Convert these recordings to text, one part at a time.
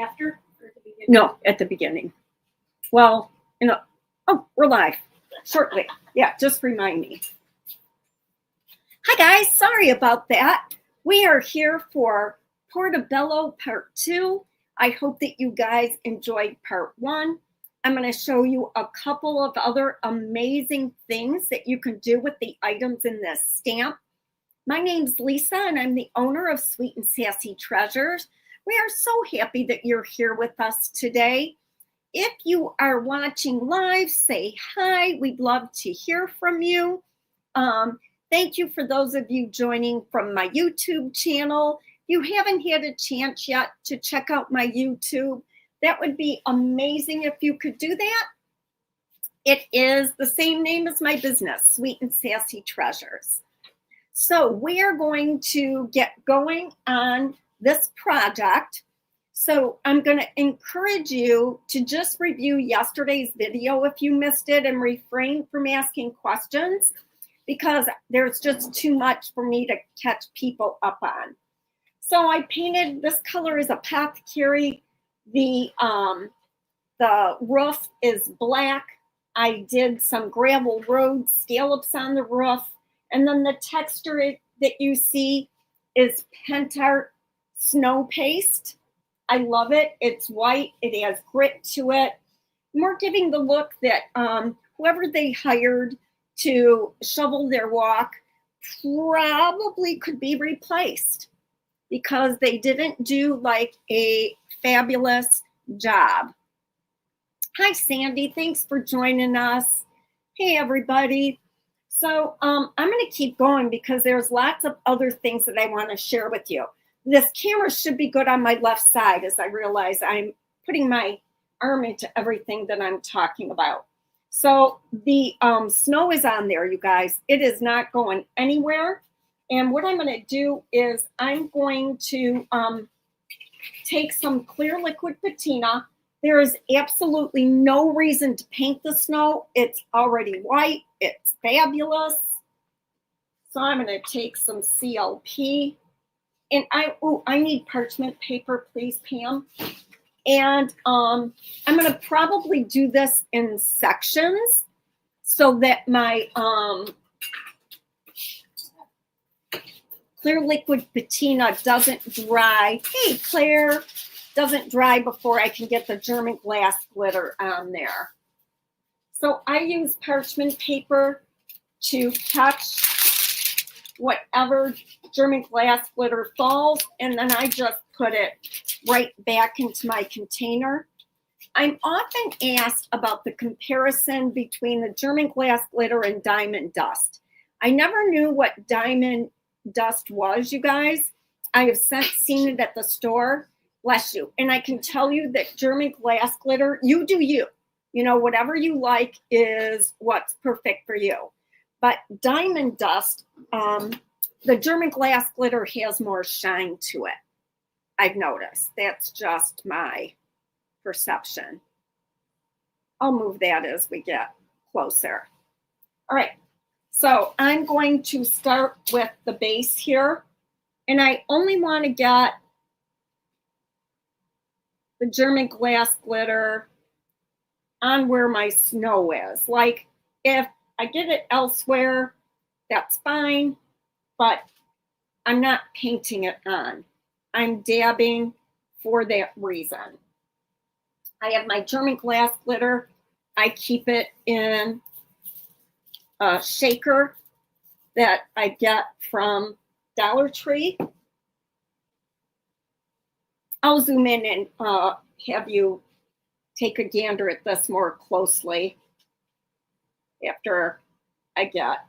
After or at the beginning? No, at the beginning. Well, oh, we're live shortly. Yeah, just remind me. Hi guys, sorry about that. We are here for Portobello Part 2. I hope that you guys enjoyed Part 1. I'm going to show you a couple of other amazing things that you can do with the items in this stamp. My name's Lisa and I'm the owner of Sweet and Sassy Treasures. We are so happy that you're here with us today. If you are watching live, say hi. We'd love to hear from you. Thank you for those of you joining from my YouTube channel. If you haven't had a chance yet to check out my YouTube, that would be amazing if you could do that. It is the same name as my business, Sweet and Sassy Treasures. So we are going to get going on this project. So I'm going to encourage you to just review yesterday's video if you missed it and refrain from asking questions because there's just too much for me to catch people up on. So I painted, this color is Apothecary. The roof is black. I did some gravel road scallops on the roof. And then the texture that you see is Pentart snow paste. I love it. It's white. It has grit to it. More giving the look that whoever they hired to shovel their walk probably could be replaced because they didn't do like a fabulous job. Hi, Sandy. Thanks for joining us. Hey, everybody. So I'm going to keep going because there's lots of other things that I want to share with you. This camera should be good on my left side as I realize I'm putting my arm into everything that I'm talking about. So the snow is on there, you guys. It is not going anywhere. And what I'm going to do is I'm going to take some clear liquid patina. There is absolutely no reason to paint the snow. It's already white. It's fabulous. So I'm going to take some CLP. And I need parchment paper, please, Pam. And I'm going to probably do this in sections so that my clear liquid patina doesn't dry. Hey, Claire. Doesn't dry before I can get the German glass glitter on there. So I use parchment paper to catch whatever German glass glitter falls, and then I just put it right back into my container. I'm often asked about the comparison between the German glass glitter and diamond dust. I never knew what diamond dust was, you guys. I have since seen it at the store. Bless you. And I can tell you that German glass glitter, you do you. You know, whatever you like is what's perfect for you. But diamond dust, the German glass glitter has more shine to it. I've noticed. That's just my perception. I'll move that as we get closer. All right. So I'm going to start with the base here. And I only want to get the German glass glitter on where my snow is. Like if I get it elsewhere, that's fine, but I'm not painting it on. I'm dabbing for that reason. I have my German glass glitter. I keep it in a shaker that I get from Dollar Tree. I'll zoom in and have you take a gander at this more closely after I get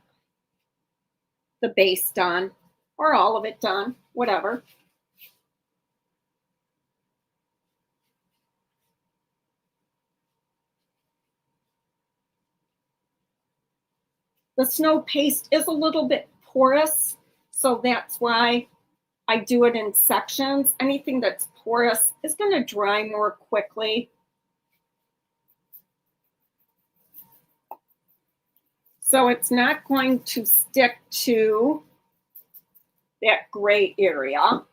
the base done, or all of it done, whatever. The snow paste is a little bit porous, so that's why I do it in sections. Anything that's porous is going to dry more quickly. So it's not going to stick to that gray area.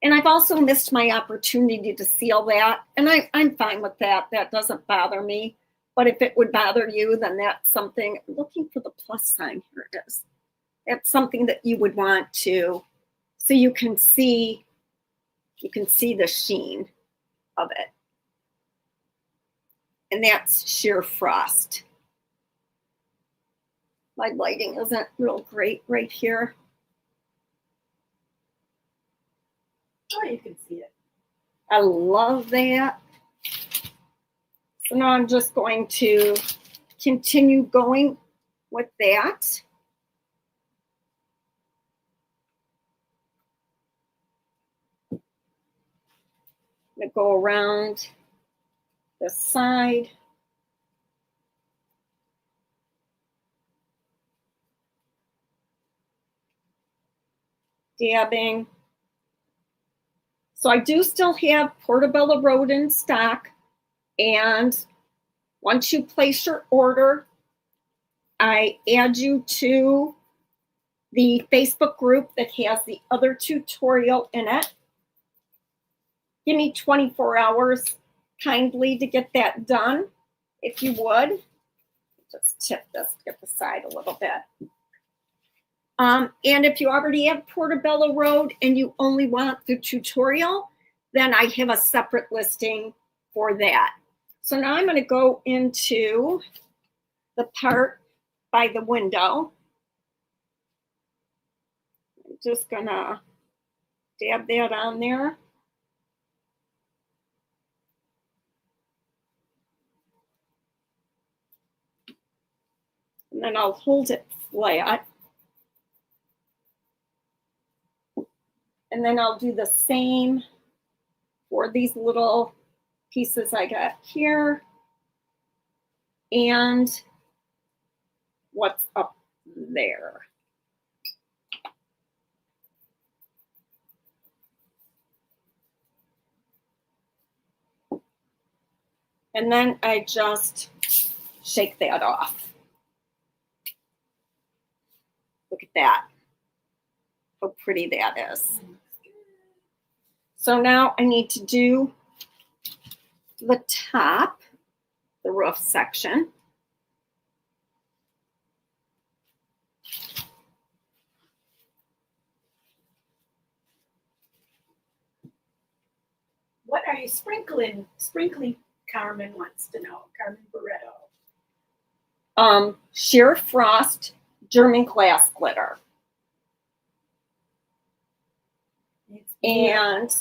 And I've also missed my opportunity to seal that. And I'm fine with that. That doesn't bother me. But if it would bother you, then that's something, looking for the plus sign, here it is. That's something that you would want to, so you can see the sheen of it. And that's sheer frost. My lighting isn't real great right here. Oh, you can see it. I love that. So now I'm just going to continue going with that. I'm going to go around the side. Dabbing. So I do still have Portobello Road in stock. And once you place your order, I add you to the Facebook group that has the other tutorial in it. Give me 24 hours kindly to get that done, if you would. Just tip this, get the side a little bit. And if you already have Portobello Road and you only want the tutorial, then I have a separate listing for that. So now I'm going to go into the part by the window. I'm just going to dab that on there. And then I'll hold it flat. And then I'll do the same for these little pieces I got here and what's up there. And then I just shake that off. Look at that. How pretty that is. So now I need to do the top, the roof section. What are you sprinkling? Sprinkling, Carmen wants to know. Carmen Barreto. Sheer frost German glass glitter. And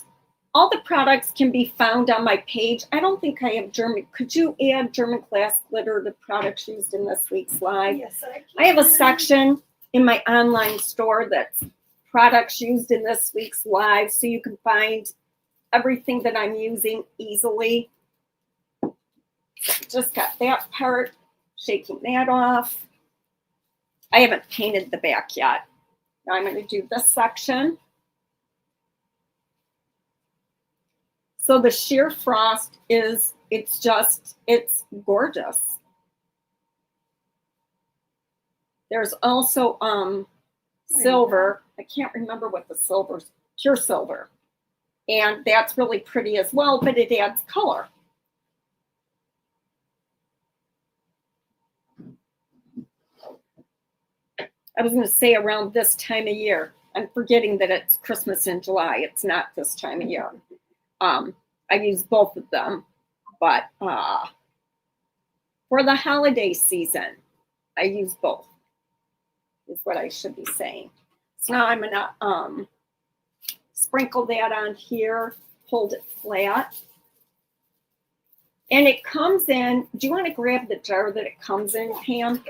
all the products can be found on my page. I don't think I have German. Could you add German glass glitter to products used in this week's live? Yes, I have a section in my online store that's products used in this week's live, so you can find everything that I'm using easily. Just got that part, shaking that off. I haven't painted the back yet. Now I'm going to do this section. So the sheer frost is, it's gorgeous. There's also silver. I can't remember what the silver's, pure silver. And that's really pretty as well, but it adds color. I was going to say around this time of year. I'm forgetting that it's Christmas in July. It's not this time of year. I use both of them, but for the holiday season, I use both, is what I should be saying. So now I'm gonna sprinkle that on here, hold it flat. And it comes in, do you want to grab the jar that it comes in, Pam?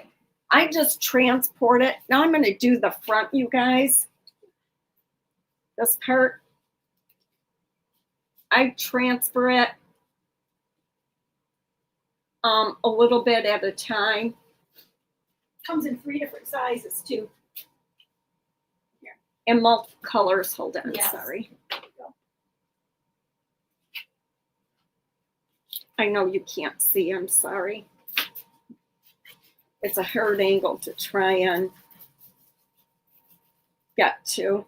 I just transport it. Now I'm gonna do the front, you guys. This part. I transfer it a little bit at a time. Comes in 3 different sizes too. Here. And multicolors. Hold on, yes. Sorry. I know you can't see, I'm sorry. It's a hard angle to try and get to.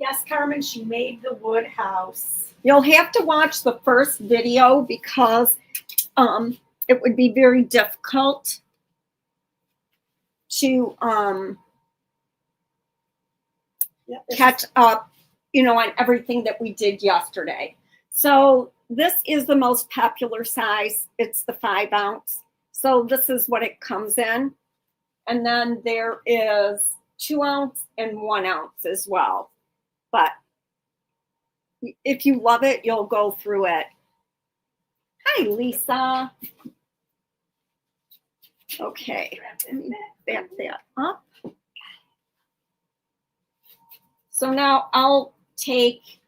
Yes, Carmen, she made the wood house. You'll have to watch the first video because it would be very difficult to Yep, catch up, on everything that we did yesterday. So this is the most popular size. It's the 5 ounce. So this is what it comes in. And then there is 2 ounce and 1 ounce as well. But if you love it, you'll go through it. Hi, Lisa. Okay, let me back that up. So now I'll take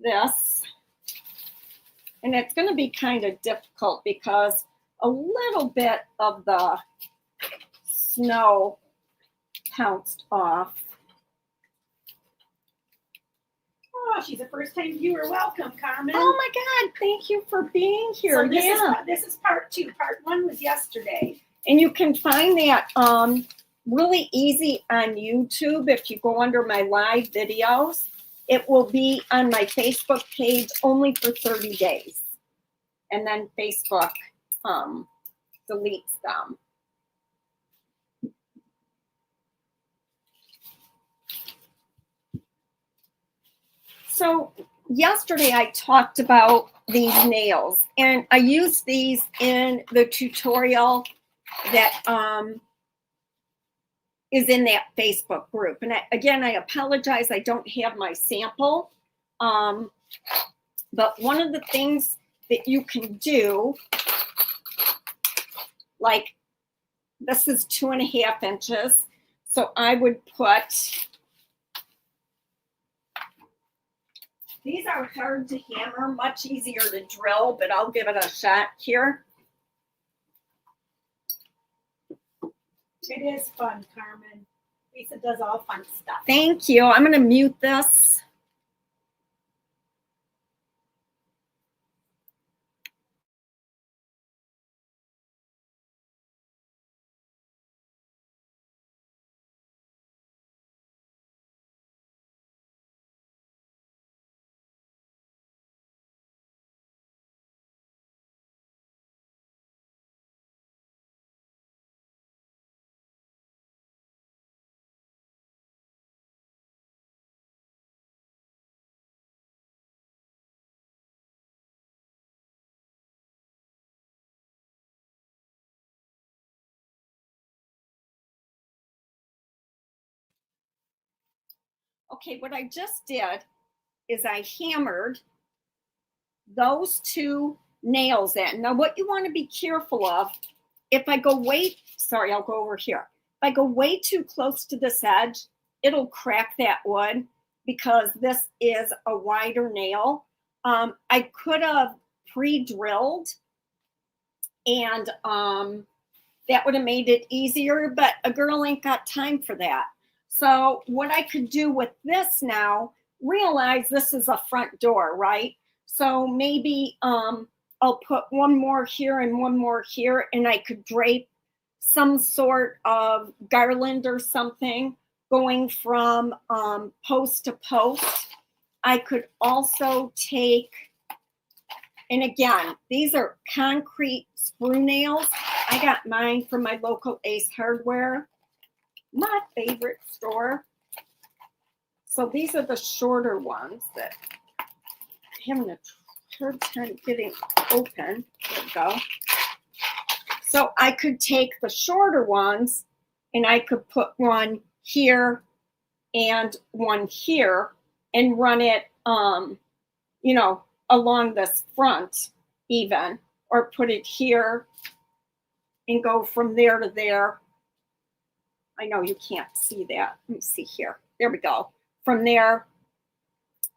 this, and it's going to be kind of difficult because a little bit of the snow pounced off. Oh, she's a first-time viewer. Welcome, Carmen. Oh my God, thank you for being here. So this is part 2. Part 1 was yesterday. And you can find that really easy on YouTube if you go under my live videos. It will be on my Facebook page only for 30 days. And then Facebook deletes them. So yesterday I talked about these nails, and I used these in the tutorial that is in that Facebook group. And again, I apologize, I don't have my sample. But one of the things that you can do, like this is 2.5 inches. So I would put, these are hard to hammer, much easier to drill, but I'll give it a shot here. It is fun, Carmen. Lisa does all fun stuff. Thank you. I'm going to mute this. Okay, what I just did is I hammered those 2 nails in. Now, what you want to be careful of, if I go I'll go over here. If I go way too close to this edge, it'll crack that wood because this is a wider nail. I could have pre-drilled, and that would have made it easier, but a girl ain't got time for that. So what I could do with this now, realize this is a front door, right? So maybe I'll put one more here and one more here, and I could drape some sort of garland or something going from post to post. I could also take, and again, these are concrete screw nails. I got mine from my local Ace Hardware, my favorite store. So these are the shorter ones that I'm having a hard time getting open. There we go. So I could take the shorter ones and I could put one here and one here and run it, along this front even, or put it here and go from there to there. I know you can't see that. Let me see here. There we go. From there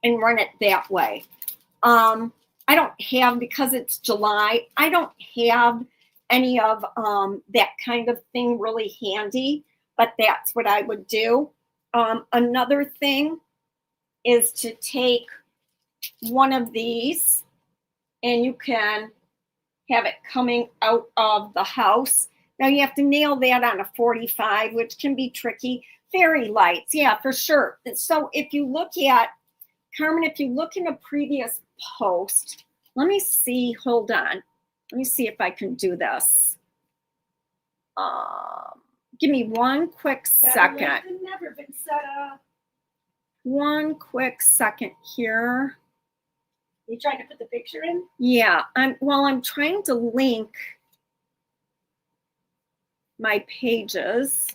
and run it that way. I don't have, because it's July, I don't have any of that kind of thing really handy, but that's what I would do. Another thing is to take one of these, and you can have it coming out of the house. Now you have to nail that on a 45, which can be tricky. Fairy lights, yeah, for sure. So if you look at, Carmen, if you look in a previous post, let me see, hold on. Let me see if I can do this. Give me one quick second. Never been set up. One quick second here. You trying to put the picture in? Yeah, I'm trying to link my pages.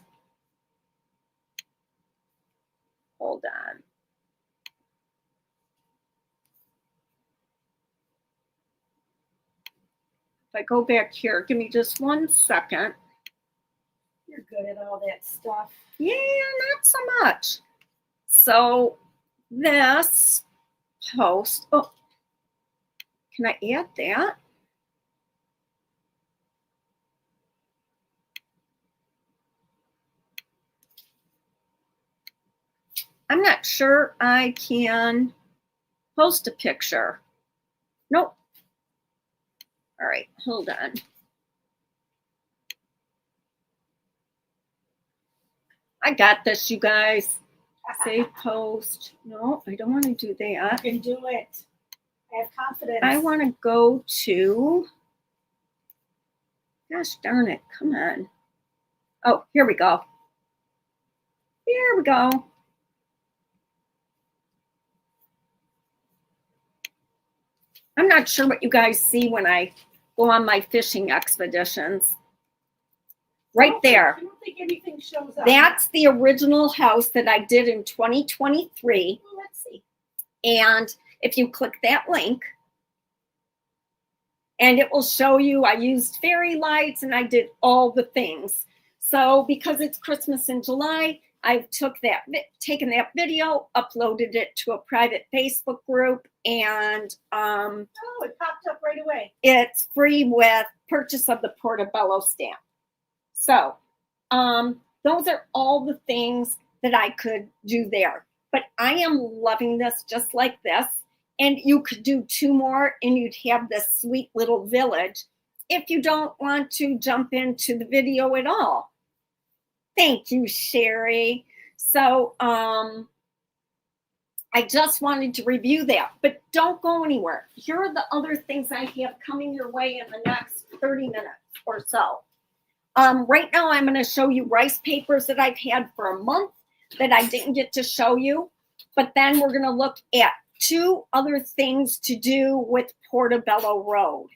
Hold on. If I go back here, give me just 1 second. You're good at all that stuff. Yeah, not so much. So this post, oh, can I add that? I'm not sure I can post a picture. Nope. All right, hold on. I got this, you guys. Save post. No, I don't want to do that. You can do it. I have confidence. I want to go to, gosh darn it, come on. Oh, here we go. Here we go. I'm not sure what you guys see when I go on my fishing expeditions. Right there. I don't think anything shows up. That's the original house that I did in 2023. Well, let's see. And if you click that link, and it will show you I used fairy lights and I did all the things. So because it's Christmas in July, I've taken that video, uploaded it to a private Facebook group, and Oh, it popped up right away. it's free with purchase of the Portobello stamp. So those are all the things that I could do there. But I am loving this just like this. And you could do 2 more and you'd have this sweet little village if you don't want to jump into the video at all. Thank you, Sherry. So I just wanted to review that, but don't go anywhere. Here are the other things I have coming your way in the next 30 minutes or so. Right now, I'm going to show you rice papers that I've had for a month that I didn't get to show you. But then we're going to look at 2 other things to do with Portobello Road.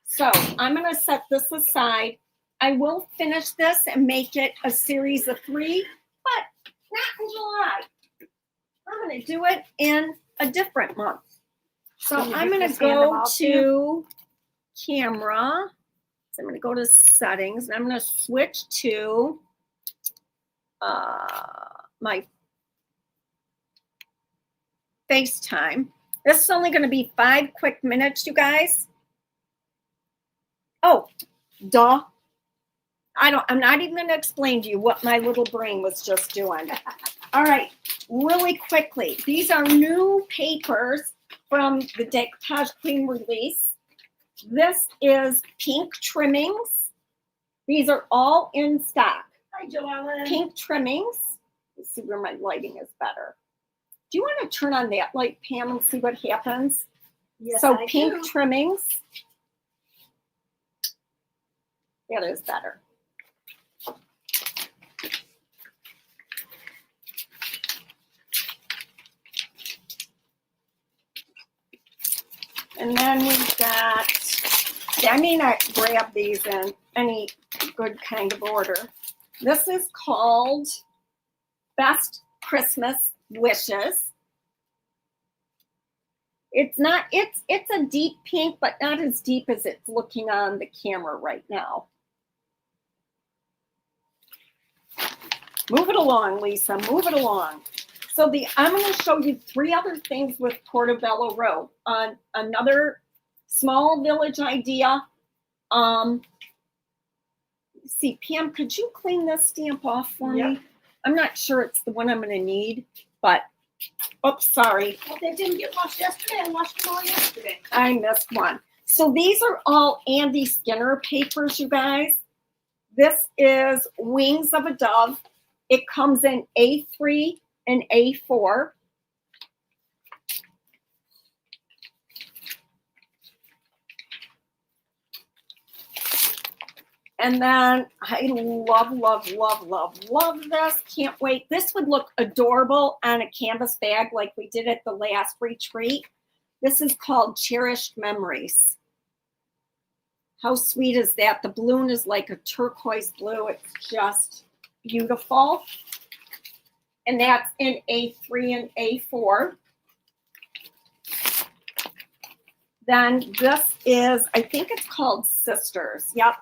So I'm going to set this aside. I will finish this and make it a series of 3, but not in July. I'm going to do it in a different month. So I'm going to go to camera. So I'm going to go to settings, and I'm going to switch to my FaceTime. This is only going to be 5 quick minutes, you guys. Oh, duh. I'm not even going to explain to you what my little brain was just doing. All right, really quickly. These are new papers from the Decoupage Queen release. This is pink trimmings. These are all in stock. Hi, Joellen. Pink trimmings. Let's see where my lighting is better. Do you want to turn on that light, Pam, and see what happens? Yes, So I pink do. trimmings. That is better. And then we've got, I may not grab these in any good kind of order. This is called Best Christmas Wishes. It's not, it's a deep pink, but not as deep as it's looking on the camera right now. Move it along, Lisa, move it along. So I'm going to show you 3 other things with Portobello Road. Another small village idea. See, Pam, could you clean this stamp off for me? I'm not sure it's the one I'm going to need, but, oops, sorry. Well, they didn't get washed yesterday. I washed them all yesterday. I missed one. So these are all Andy Skinner papers, you guys. This is Wings of a Dove. It comes in A3 and A4. And then I love this. Can't wait. This would look adorable on a canvas bag like we did at the last retreat. This is called Cherished Memories. How sweet is that? The balloon is like a turquoise blue. It's just beautiful. And that's in A3 and A4. Then this is, I think it's called Sisters. Yep.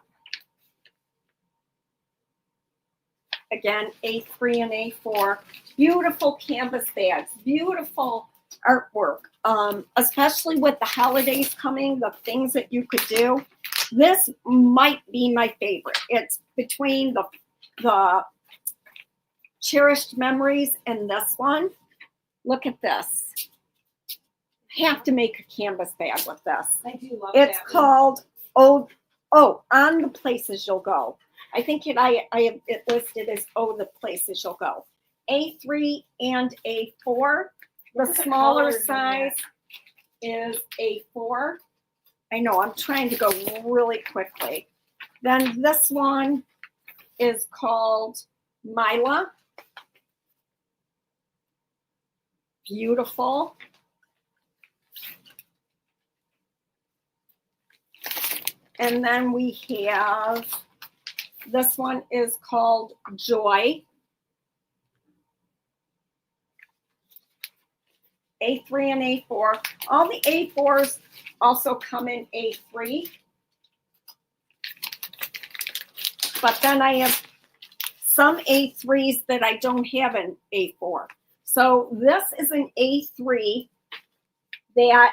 Again, A3 and A4. Beautiful canvas bags. Beautiful artwork. Especially with the holidays coming, the things that you could do. This might be my favorite. It's between the Cherished Memories and this one. Look at this. Have to make a canvas bag with this. I do love It's that. called On the Places You'll Go. I think I have it listed as the Places You'll Go. A3 and A4. The smaller size is A4. I know, I'm trying to go really quickly. Then this one is called Mila. Beautiful. And then we have, this one is called Joy. A3 and A4. All the A4s also come in A3. But then I have some A3s that I don't have in A4. So this is an A3 that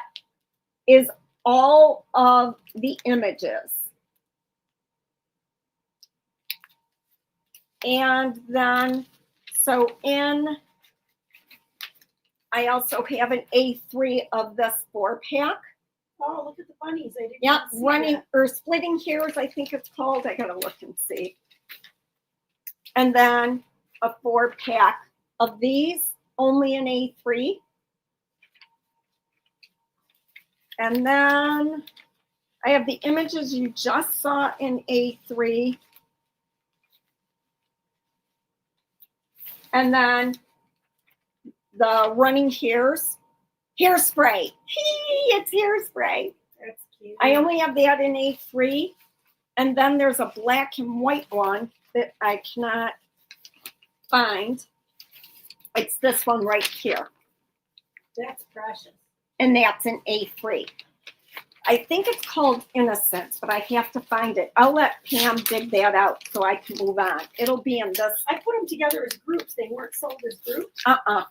is all of the images. And then, I also have an A3 of this 4-pack. Oh, look at the bunnies. I didn't Yep, even see running that. or splitting hairs, I think it's called. I gotta look and see. And then a 4-pack of these, only in A3. And then I have the images you just saw in A3. And then the running hairs, hairspray. It's hairspray. That's cute. I only have that in A3. And then there's a black and white one that I cannot find. It's this one right here. That's precious. And that's an A3. I think it's called Innocence, but I have to find it. I'll let Pam dig that out so I can move on. It'll be in this. I put them together as groups. They weren't sold as groups. Oh.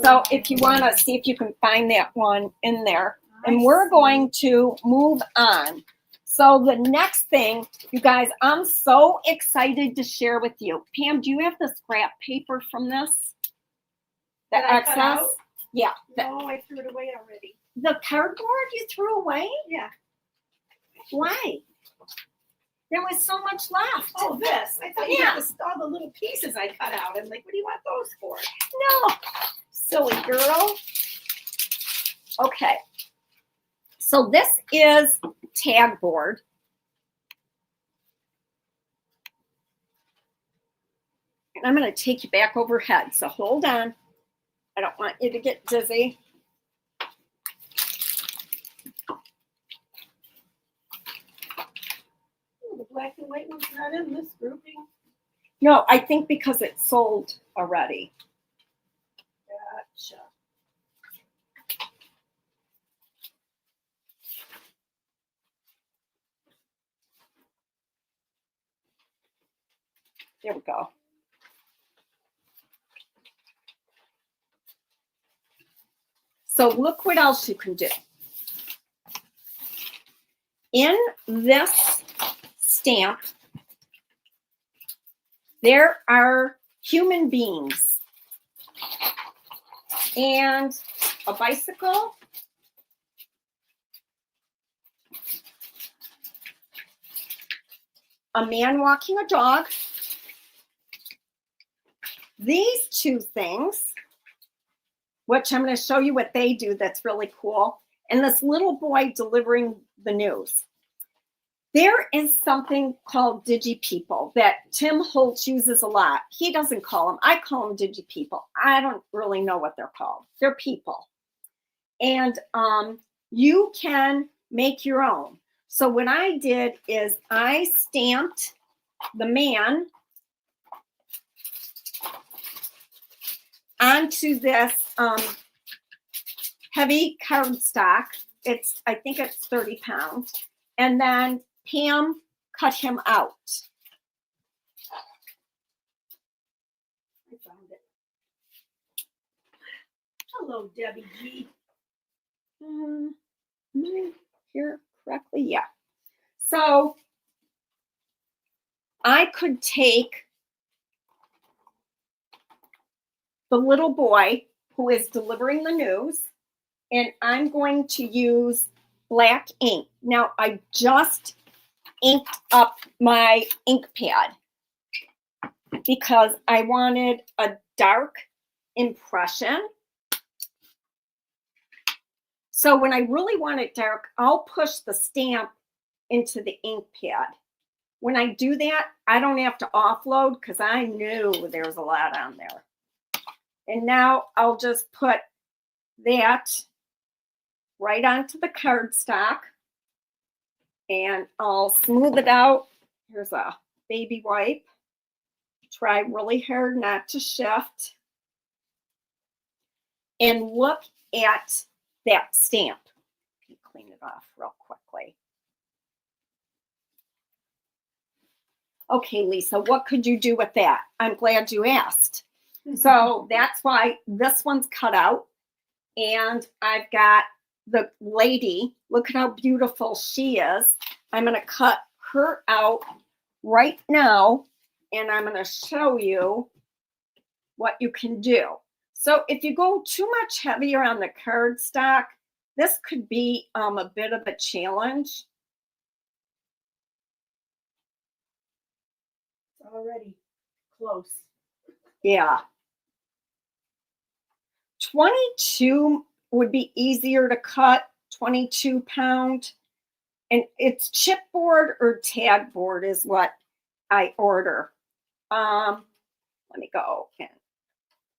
So if you want to see if you can find that one in there. And we're going to move on. So the next thing, you guys, I'm so excited to share with you. Pam, do you have the scrap paper from this? The That I cut excess? out? Yeah. No, I threw it away already. The cardboard you threw away? Yeah. Why? There was so much left. Oh, this. I thought you Yeah. had all the little pieces I cut out. I'm like, what do you want those for? No. Silly girl. Okay. So this is tag board. And I'm going to take you back overhead. So hold on. I don't want you to get dizzy. Oh, the black and white one's not in this grouping. No, I think because it's sold already. Gotcha. There we go. So look what else you can do. In this stamp, there are human beings and a bicycle, a man walking a dog. These two things, which I'm going to show you what they do that's really cool, and this little boy delivering the news. There is something called DigiPeople that Tim Holtz uses a lot. He doesn't call them. I call them DigiPeople. I don't really know what they're called. They're people. And you can make your own. So what I did is I stamped the man onto this heavy cardstock. I think it's 30 pounds. And then Pam cut him out. I found it. Hello, Debbie G. Here correctly, yeah. So I could take the little boy who is delivering the news, and I'm going to use black ink. Now, I just inked up my ink pad because I wanted a dark impression. So when I really want it dark, I'll push the stamp into the ink pad. When I do that, I don't have to offload because I knew there was a lot on there. And now I'll just put that right onto the cardstock and I'll smooth it out. Here's a baby wipe. Try really hard not to shift. And look at that stamp. Clean it off real quickly. Okay, Lisa, what could you do with that? I'm glad you asked. So that's why this one's cut out. And I've got the lady, look at how beautiful she is. I'm going to cut her out right now, and I'm going to show you what you can do. So if you go too much heavier on the cardstock, this could be a bit of a challenge. It's already close. Yeah. 22 would be easier to cut, 22 pound. And it's chipboard or tag board is what I order. Let me go and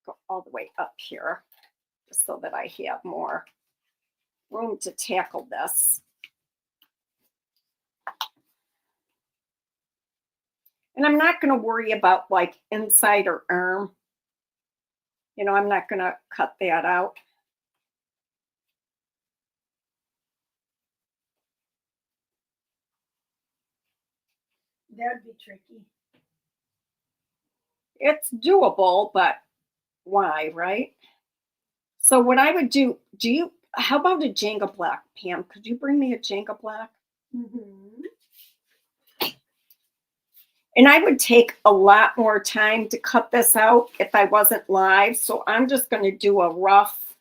go all the way up here just so that I have more room to tackle this. And I'm not going to worry about like inside or arm. You know, I'm not going to cut that out. That'd be tricky. It's doable, but why, right? So what I would do, how about a Jenga block, Pam? Could you bring me a Jenga block? Mm-hmm. And I would take a lot more time to cut this out if I wasn't live. So I'm just going to do a rough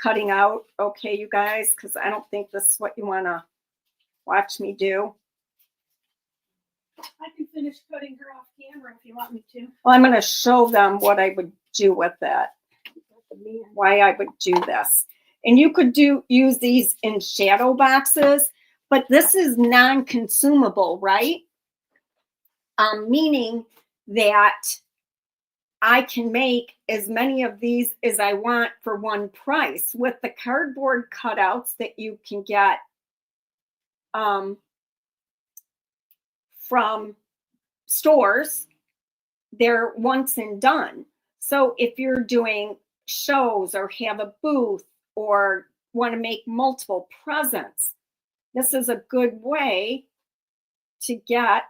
cutting out. Okay, you guys, because I don't think this is what you want to watch me do. I can finish cutting her off camera if you want me to. Well, I'm going to show them what I would do with that. Why I would do this. And you could use these in shadow boxes, but this is non-consumable, right? Meaning that I can make as many of these as I want for one price. With the cardboard cutouts that you can get from stores, they're once and done. So if you're doing shows or have a booth or want to make multiple presents, this is a good way to get.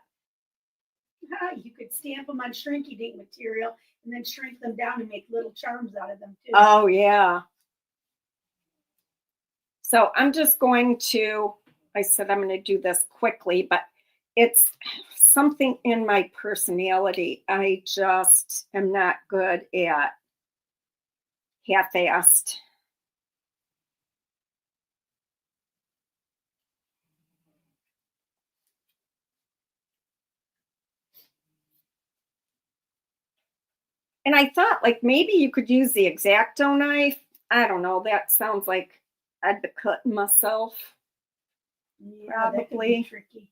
You could stamp them on shrinky dink material and then shrink them down and make little charms out of them too. Oh, yeah. So I'm just going to, I said I'm going to do this quickly, but it's something in my personality. I just am not good at half-assed. And I thought like maybe you could use the X-Acto knife. I don't know. That sounds like I'd be cutting myself. Yeah, that could Probably. be tricky.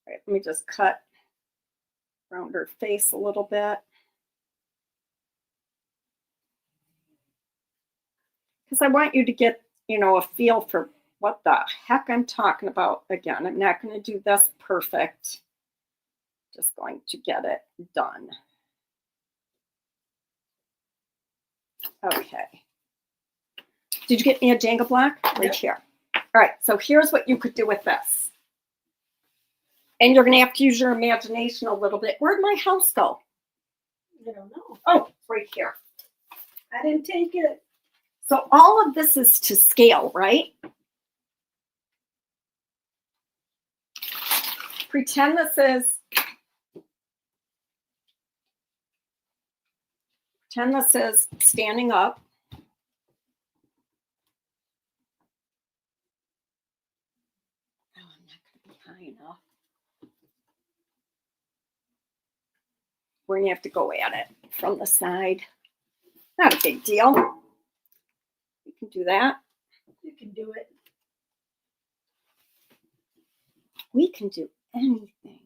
All right, let me just cut around her face a little bit. Because I want you to get, a feel for what the heck I'm talking about. Again, I'm not going to do this perfect. Just going to get it done. Okay. Did you get me a Jenga block? Right Yep. here. All right, so here's what you could do with this. And you're going to have to use your imagination a little bit. Where'd my house go? I don't know. Oh, it's right here. I didn't take it. So all of this is to scale, right? Pretend this is standing up. Oh, I'm not going to be high enough. We're going to have to go at it from the side. Not a big deal. You can do that. You can do it. We can do anything.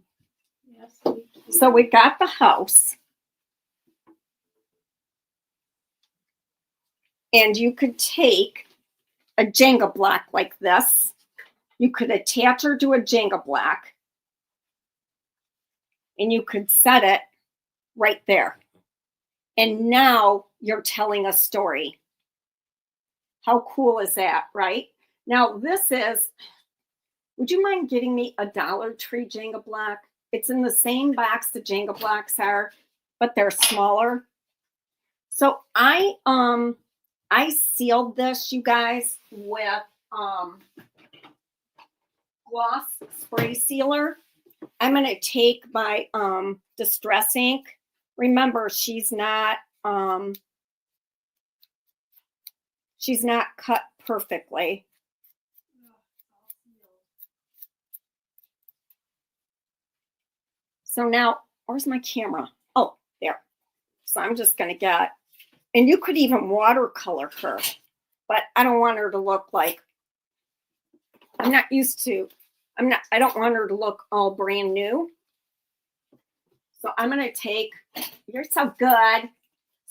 Yes. We can. So we got the house. And you could take a Jenga block like this. You could attach her to a Jenga block. And you could set it right there. And now you're telling a story. How cool is that, right? Now this is, would you mind getting me a Dollar Tree Jenga block? It's in the same box the Jenga blocks are, but they're smaller. So I sealed this, you guys, with gloss spray sealer. I'm going to take my Distress ink. Remember, she's not cut perfectly. So now, where's my camera? Oh, there. So I'm just going to get, and you could even watercolor her, but I don't want her to look like, I don't want her to look all brand new. So I'm going to take, you're so good.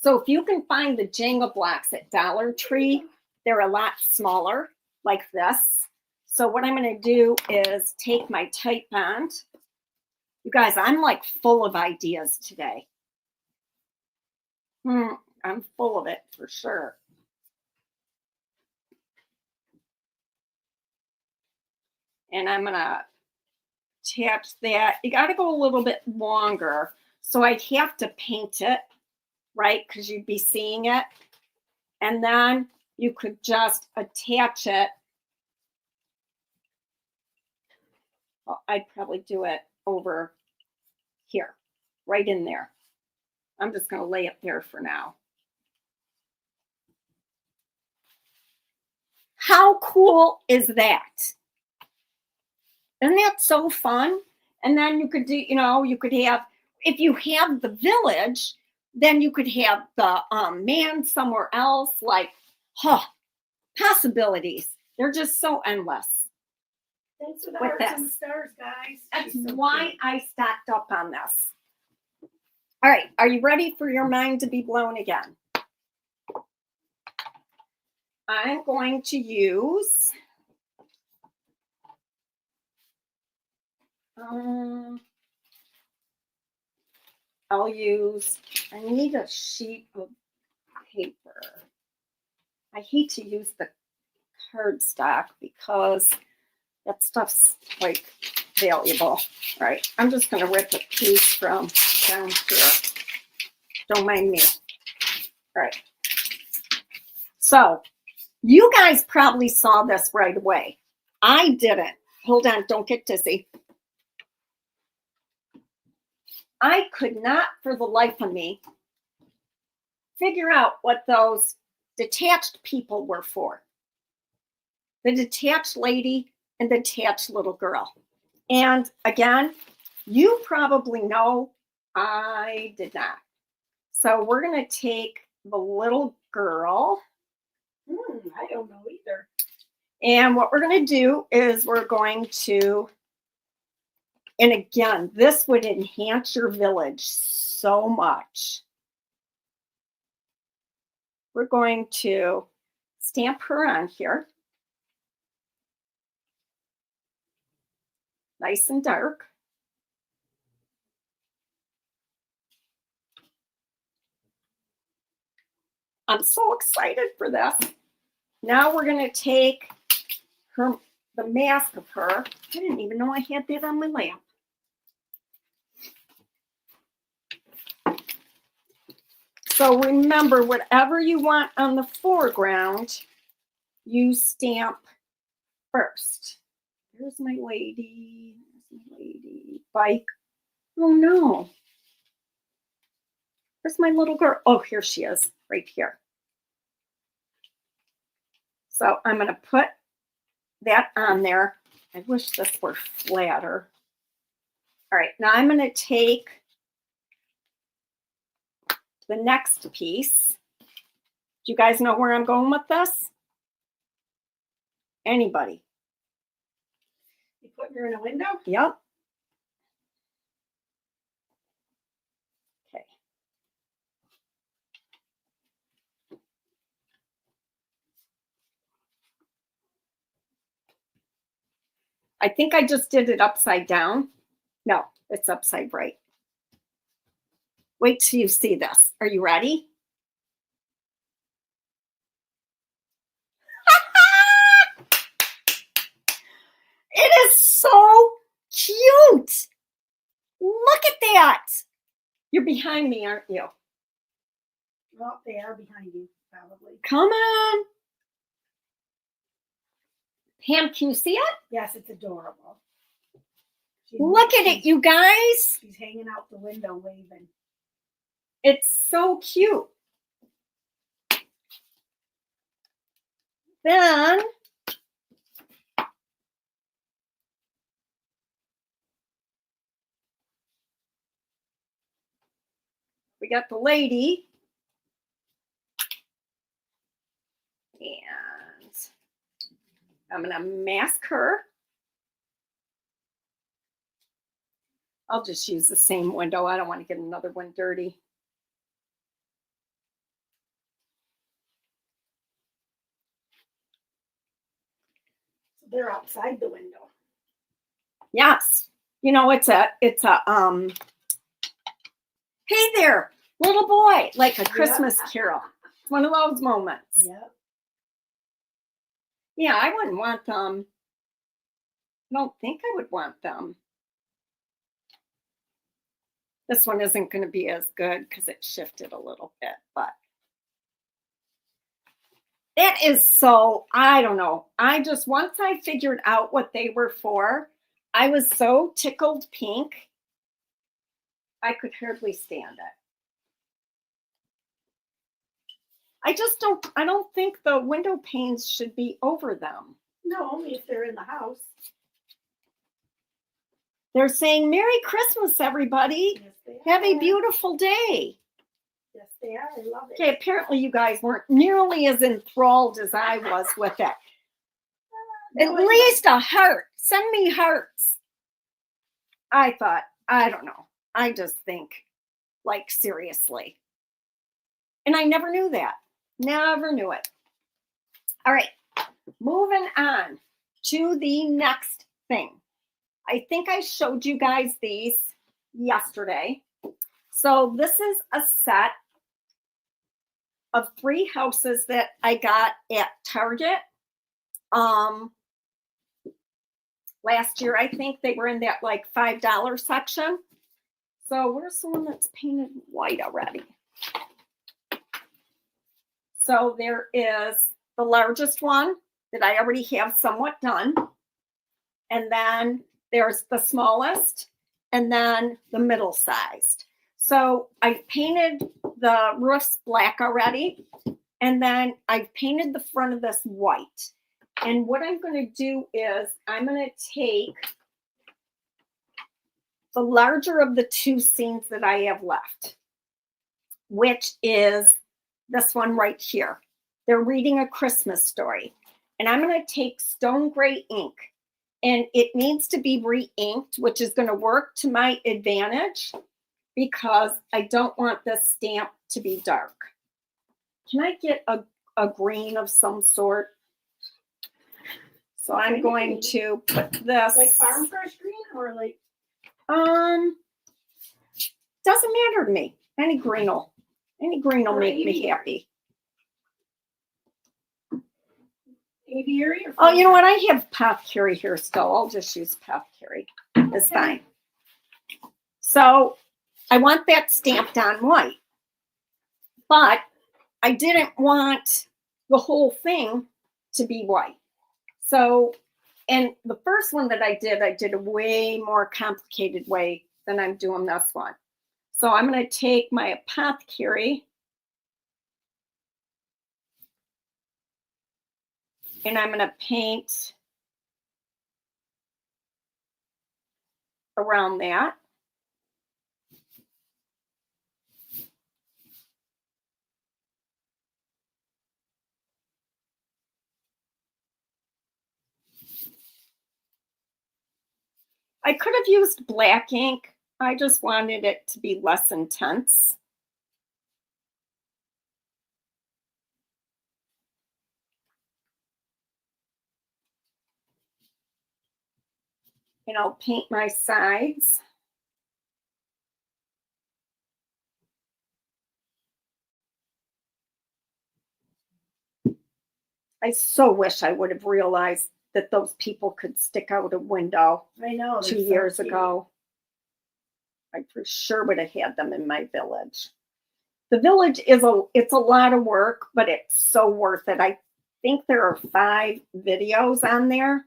So if you can find the Jenga blocks at Dollar Tree, they're a lot smaller, like this. So what I'm going to do is take my Type Bond. You guys, I'm like full of ideas today. I'm full of it for sure. And I'm going to attach that. You got to go a little bit longer. So I'd have to paint it, right? Because you'd be seeing it. And then you could just attach it. Well, I'd probably do it over here, right in there. I'm just going to lay it there for now. How cool is that? Isn't that so fun? And then you could do, you could have, if you have the village, then you could have the man somewhere else. Like, possibilities. They're just so endless. Thanks for the With hearts and the this. stars, guys. That's She's so why cute. I stocked up on this. All right, are you ready for your mind to be blown again? I'm going to use I need a sheet of paper. I hate to use the cardstock because that stuff's like valuable. All right, I'm just going to rip a piece from down here. Don't mind me. All right. So you guys probably saw this right away. I didn't. Hold on, don't get dizzy. I could not for the life of me figure out what those detached people were for. the detached lady, and the detached little girl. And again, you probably know, I did not. So we're going to take the little girl. I don't know either. And what we're going to do is we're going to, and again, this would enhance your village so much. We're going to stamp her on here. Nice and dark. I'm so excited for this. Now we're going to take her, the mask of her. I didn't even know I had that on my lamp. So remember, whatever you want on the foreground, you stamp first. There's my lady. There's my lady. Bike. Oh no. Where's my little girl? Oh, here she is, right here. So I'm going to put that on there. I wish this were flatter. All right, now I'm going to take the next piece. Do you guys know where I'm going with this? Anybody? You putting her in a window? Yep. Okay. I think I just did it upside down. No, it's upside right. Wait till you see this. Are you ready? It is so cute. Look at that. You're behind me, aren't you? Well, they are behind you, probably. Come on. Pam, can you see it? Yes, it's adorable. Look at it, you guys. She's hanging out the window waving. It's so cute. Then we got the lady. And I'm going to mask her. I'll just use the same window. I don't want to get another one dirty. So they're outside the window. Yes. You know, it's a hey there, little boy, like a Christmas carol. It's one of those moments. Yep. Yeah, I wouldn't want them. I don't think I would want them. This one isn't going to be as good because it shifted a little bit, but it is so, I don't know. Once I figured out what they were for, I was so tickled pink. I could hardly stand it. I don't think the window panes should be over them. No, only if they're in the house. They're saying, Merry Christmas, everybody. Yes, they Have a are. beautiful day. Yes, they are. I love it. Okay, apparently you guys weren't nearly as enthralled as I was with it. At least a heart. Send me hearts. I thought, I don't know. I just think, like, seriously. And I never knew that. Never knew it. All right, moving on to the next thing. I think I showed you guys these yesterday. So this is a set of 3 houses that I got at Target. Last year, I think they were in that like $5 section. So where's the one that's painted white already? So there is the largest one that I already have somewhat done. And then there's the smallest, and then the middle sized. So I painted the roofs black already. And then I painted the front of this white. And what I'm going to do is I'm going to take the larger of the two scenes that I have left, which is this one right here. They're reading a Christmas story. And I'm going to take stone gray ink, and it needs to be re-inked, which is going to work to my advantage because I don't want this stamp to be dark. Can I get a green of some sort? So I'm going to put this. Like farm fresh green or like? Doesn't matter to me. Any green will make me happy. Aviary or? Oh, you know what? I have Pathcary here still. I'll just use Pathcary. It's fine. So I want that stamped on white, but I didn't want the whole thing to be white. So, and the first one that I did a way more complicated way than I'm doing this one. So I'm going to take my Apothecary and I'm going to paint around that. I could have used black ink. I just wanted it to be less intense. And I'll paint my sides. I so wish I would have realized that those people could stick out a window. I know. 2 years ago. I for sure would have had them in my village. The village it's a lot of work, but it's so worth it. I think there are 5 videos on there.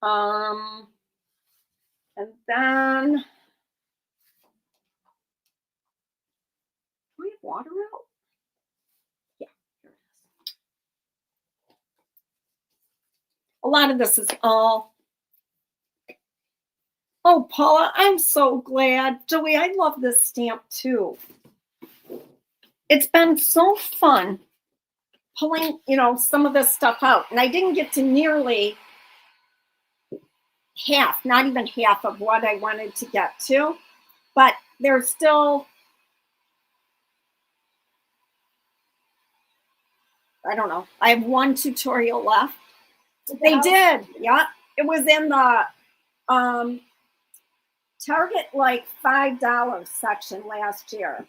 And then do we have water out? Yeah, here it is. A lot of this is all. Oh, Paula, I'm so glad. Joey, I love this stamp too. It's been so fun pulling, some of this stuff out. And I didn't get to nearly half, not even half of what I wanted to get to. But there's still, I don't know. I have 1 tutorial left. They did. Yeah. It was in the Target like $5 section last year.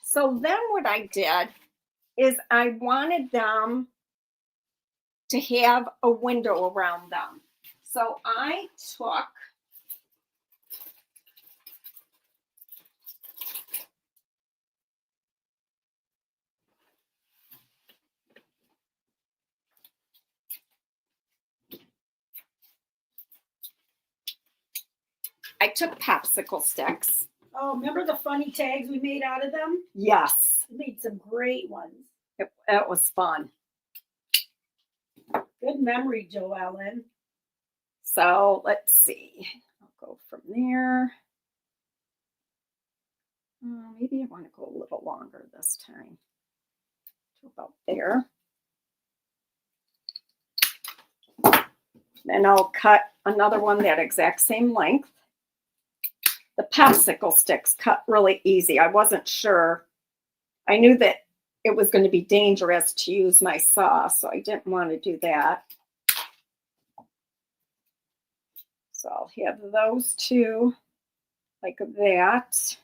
So then what I did is I wanted them to have a window around them. So I took popsicle sticks. Oh, remember the funny tags we made out of them? Yes. We made some great ones. It was fun. Good memory, Joellen. So let's see. I'll go from there. Maybe I want to go a little longer this time. To about there. Then I'll cut another one that exact same length. The popsicle sticks cut really easy. I wasn't sure. I knew that it was going to be dangerous to use my saw, so I didn't want to do that. So I'll have those 2 like that.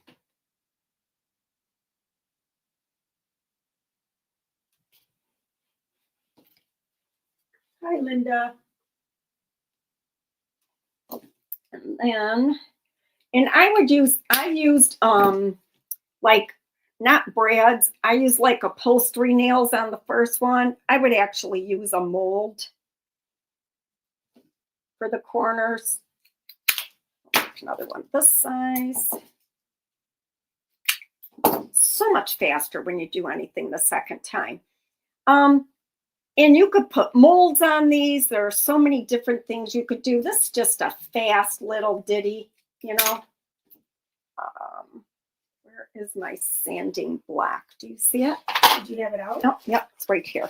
Hi, Linda. And then, and I used like not brads. I used like upholstery nails on the first one. I would actually use a mold for the corners. Another one this size. So much faster when you do anything the second time. And you could put molds on these. There are so many different things you could do. This is just a fast little ditty, you know. Where is my sanding block? Do you see it? Did you have it out? Oh, yep, it's right here.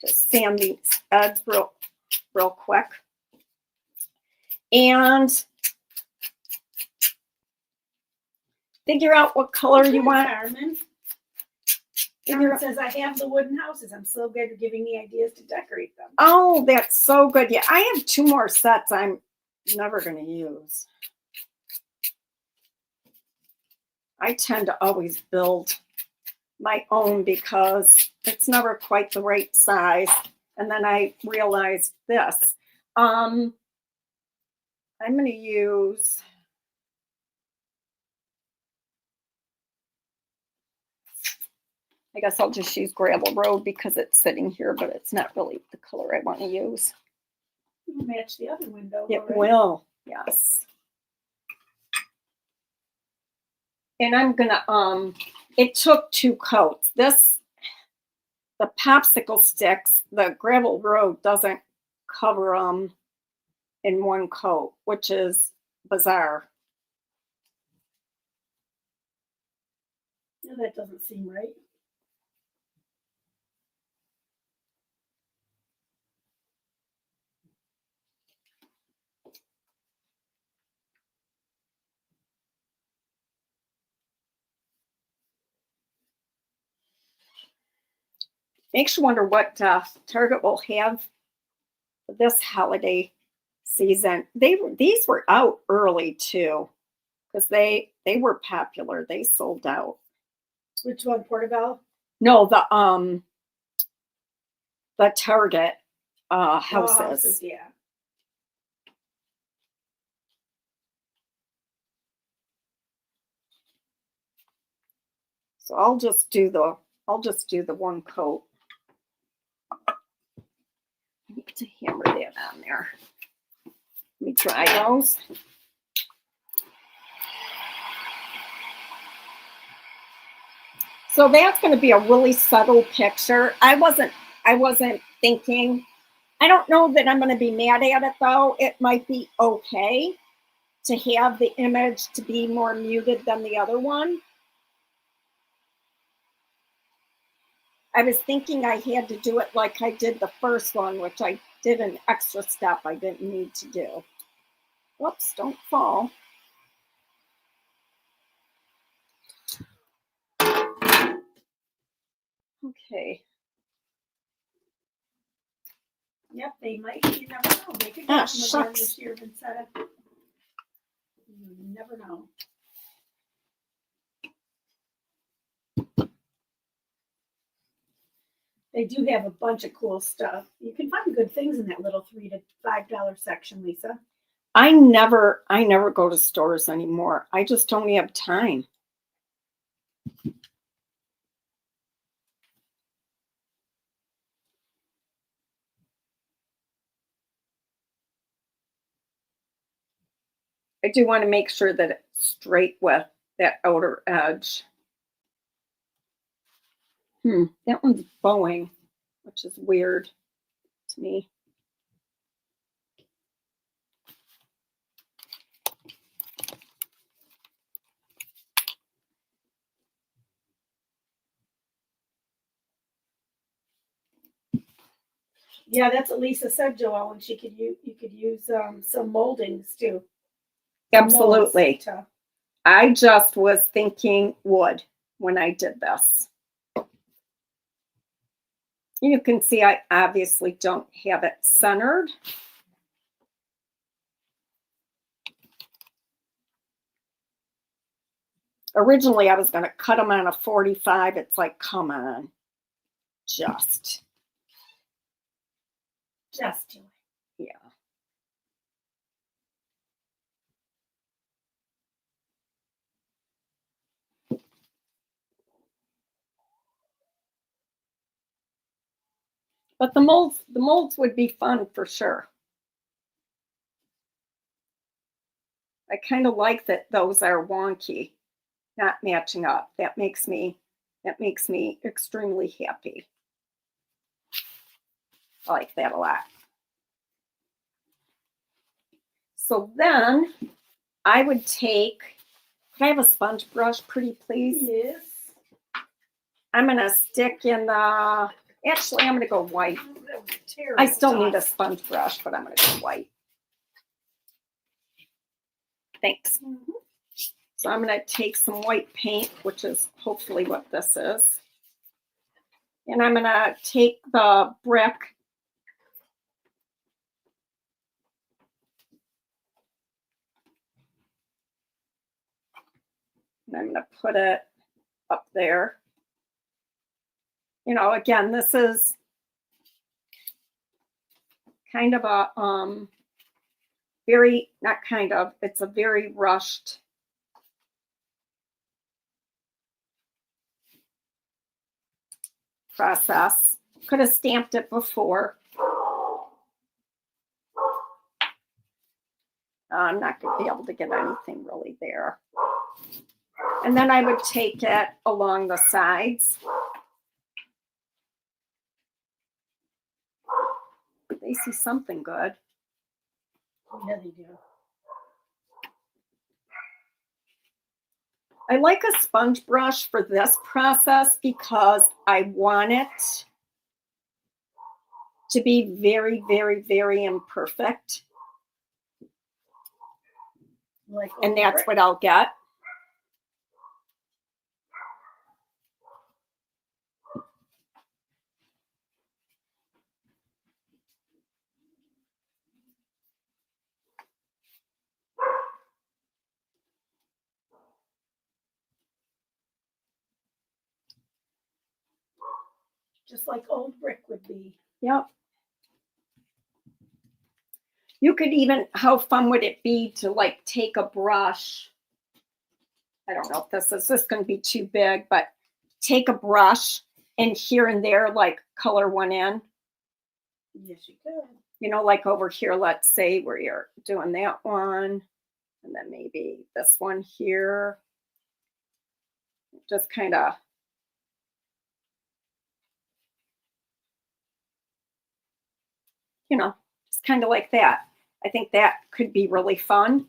Just sand these edges real quick. And figure out what color you want. Carmen. Carmen says, I have the wooden houses. I'm so good at giving me ideas to decorate them. Oh, that's so good. Yeah, I have 2 more sets I'm never going to use. I tend to always build my own because it's never quite the right size. And then I realized this. I'm going to use... I guess I'll just use Gravel Road because it's sitting here, but it's not really the color I want to use. It'll match the other window. It right? will, yes. And I'm gonna, it took 2 coats. The popsicle sticks, the Gravel Road doesn't cover them in 1 coat, which is bizarre. No, that doesn't seem right. Makes you wonder what Target will have this holiday season. These were out early too, because they were popular. They sold out. Which one, Portobello? No, the Target houses. Yeah. So I'll just do the 1 coat. I need to hammer that on there. Let me try those. So that's going to be a really subtle picture. I wasn't thinking. I don't know that I'm going to be mad at it though. It might be okay to have the image to be more muted than the other one. I was thinking I had to do it like I did the first one, which I did an extra step I didn't need to do. Whoops, don't fall. Okay. Yep, they might. You never know. They could Ah, get them again shucks. this year instead of. You never know. They do have a bunch of cool stuff. You can find good things in that little $3 to $5 section, Lisa. I never go to stores anymore. I just don't have time. I do want to make sure that it's straight with that outer edge. That one's bowing, which is weird to me. Yeah, that's what Lisa said, Joelle, and you could use some moldings too. Absolutely. Molds I just was thinking wood when I did this. You can see I obviously don't have it centered. Originally, I was going to cut them on a 45. It's like, come on, just do it. yeah. But the molds would be fun for sure. I kind of like that those are wonky, not matching up. That makes me extremely happy. I like that a lot. So then I would take, can I have a sponge brush, pretty please? Yes. I'm going to stick in the, actually, I'm going to go white. Oh, that was terrible. I still need a sponge brush, but I'm going to go white. Thanks. Mhm. So I'm going to take some white paint, which is hopefully what this is. And I'm going to take the brick. And I'm going to put it up there. You know, again, this is kind of a very, not kind of, it's a very rushed process. Could have stamped it before. I'm not going to be able to get anything really there. And then I would take it along the sides. They see something good. Yeah, they do. I like a sponge brush for this process because I want it to be very, very, very imperfect. Like, and that's what I'll get. just like old brick would be. Yep. You could even, how fun would it be to like take a brush? I don't know if this is going to be too big, but take a brush and here and there, like color one in. Yes, you could. You know, like over here, let's say where you're doing that one, and then maybe this one here. Just kind of, you know, just kind of like that. I think that could be really fun.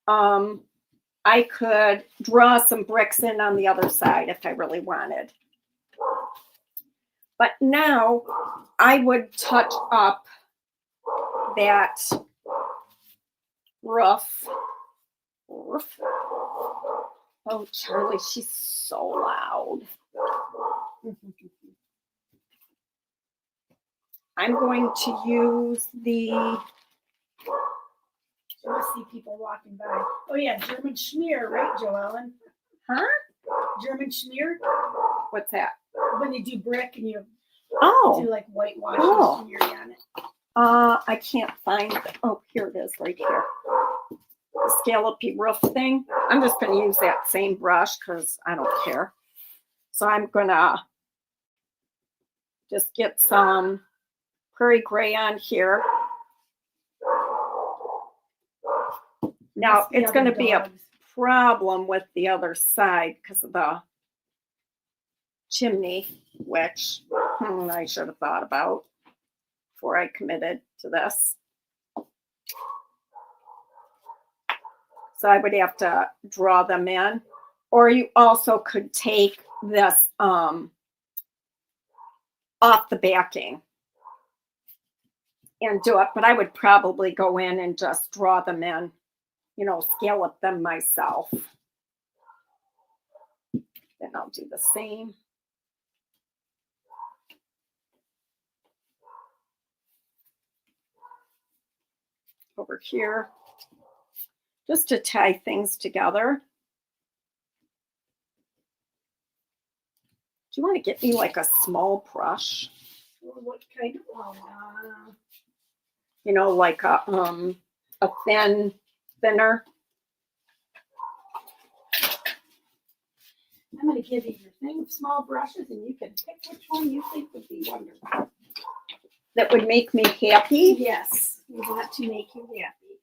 I could draw some bricks in on the other side if I really wanted. But now I would touch up that roof. Oh, Charlie, she's so loud. I'm going to use the... I see people walking by. Oh yeah, German schmear, right, Joellen? Huh? German schmear? What's that? When they do brick and you Oh. do like whitewash Cool. and smear on it. I can't find it. Oh, here it is right here. The scallopy roof thing. I'm just going to use that same brush because I don't care. So I'm going to just get some prairie gray on here. Now, it's going to be a problem with the other side because of the chimney, which I should have thought about before I committed to this. So I would have to draw them in. Or you also could take this off the backing and do it. But I would probably go in and just draw them in, you know, scallop them myself. Then I'll do the same. Over here, just to tie things together. you want to get me like a small brush? Or what kind of, You know, like a thinner. I'm gonna give you your thing of small brushes and you can pick which one you think would be wonderful. That would make me happy. Yes, we want to make you happy.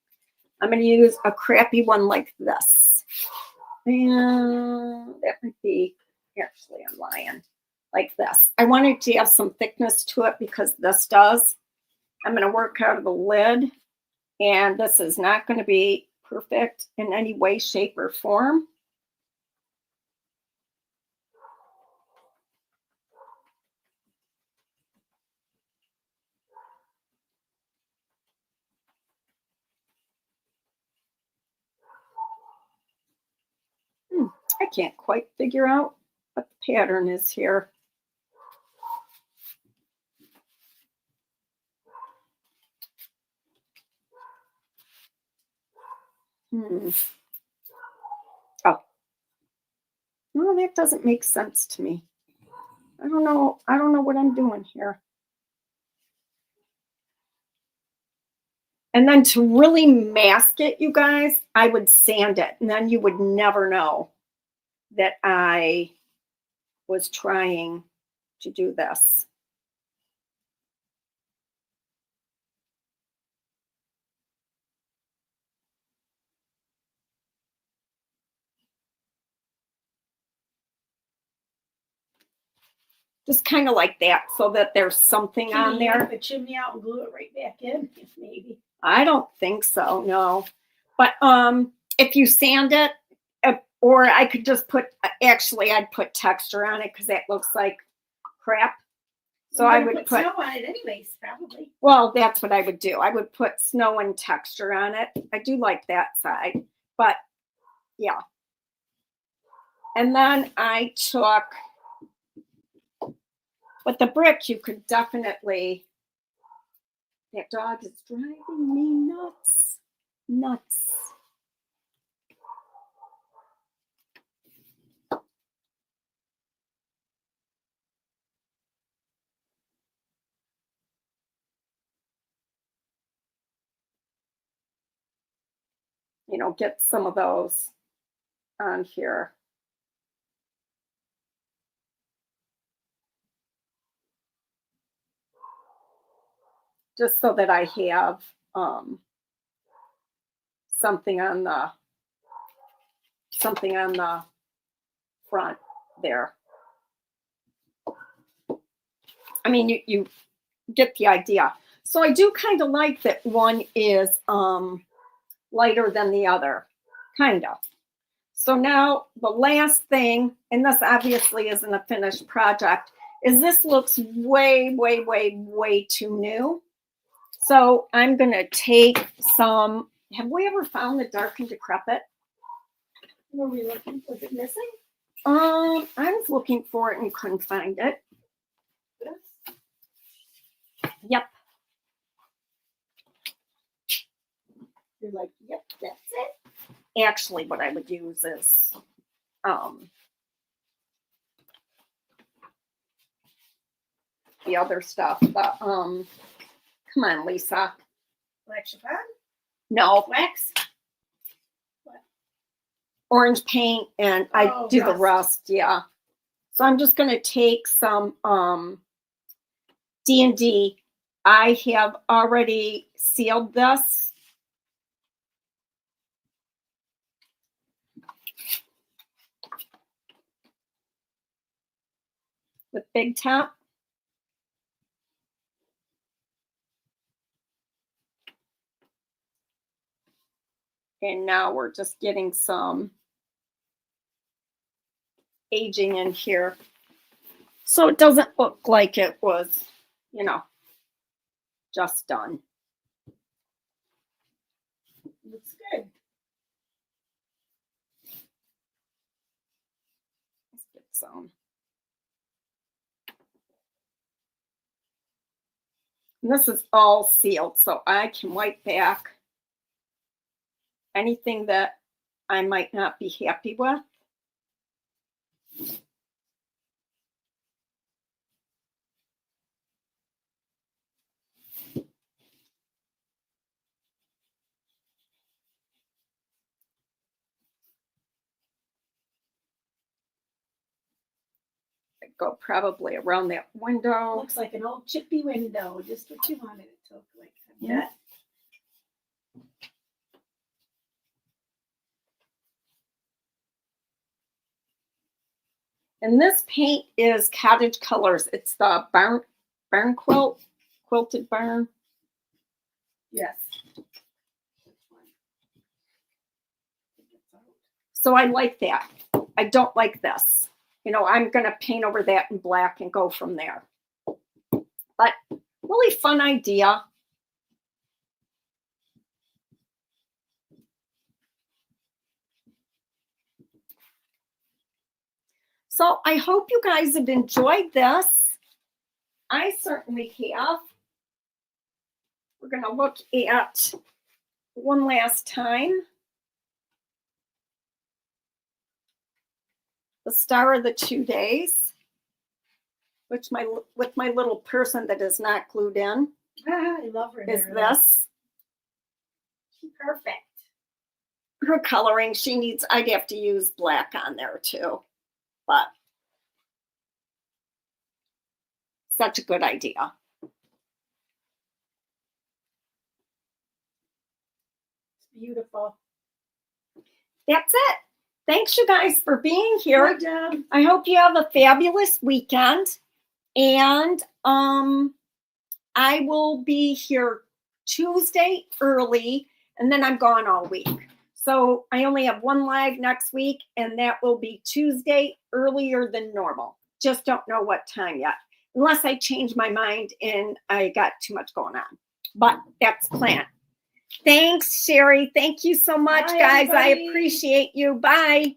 I'm going to use a crappy one like this. And that would be, actually, I'm lying, like this. I wanted to have some thickness to it because this does. I'm going to work out of the lid, and this is not going to be perfect in any way, shape, or form. I can't quite figure out what the pattern is here. Oh, no, that doesn't make sense to me. I don't know what I'm doing here. And then to really mask it, you guys, I would sand it, and then you would never know that I was trying to do this. Just kind of like that, so that there's something on there. Yank the chimney out and glue it right back in, if maybe. I don't think so, no. But if you sand it, or I could just put, actually, I'd put texture on it because that looks like crap. So I would put snow on it anyways, probably. Well, that's what I would do. I would put snow and texture on it. I do like that side, but yeah. And then I took, but the brick, you could definitely, that dog is driving me nuts. Nuts. You know, get some of those on here. Just so that I have something on the front there. I mean, you get the idea. So I do kind of like that one is lighter than the other, kind of. So now the last thing, and this obviously isn't a finished project, is this looks way, way, way, way too new. So I'm going to take some, have we ever found the Dark and Decrepit? Were we looking? Was it missing? I was looking for it and couldn't find it. This? Yep. You're like, yep, that's it. Actually, what I would use is the other stuff. But come on, Lisa. Black chiffon? No, Wax? orange paint, and I do the rust. rust. Yeah. So I'm just going to take some D&D. I have already sealed this. With Big Top. And now we're just getting some aging in here. So it doesn't look like it was, you know, just done. Looks good. Let's get some. And this is all sealed, so I can wipe back anything that I might not be happy with. go probably around that window. Looks like an old chippy window, just what you wanted it to look like. I Yeah. bet. And this paint is Cottage Colors. It's the barn quilt, quilted barn. Yes. So I like that. I don't like this. You know, I'm going to paint over that in black and go from there. But really fun idea. So I hope you guys have enjoyed this. I certainly have. We're going to look at one last time. The Star of the 2 Days, which with my little person that is not glued in, I love her. is hair. this. She's perfect. Her coloring, I'd have to use black on there too, but such a good idea. It's beautiful. That's it. Thanks you guys for being here. Good job. I hope you have a fabulous weekend, and I will be here Tuesday early, and then I'm gone all week. So I only have one live next week, and that will be Tuesday earlier than normal. Just don't know what time yet, unless I change my mind and I got too much going on. But that's planned. Thanks, Sherry. Thank you so much, Bye, guys. I everybody. appreciate you. Bye.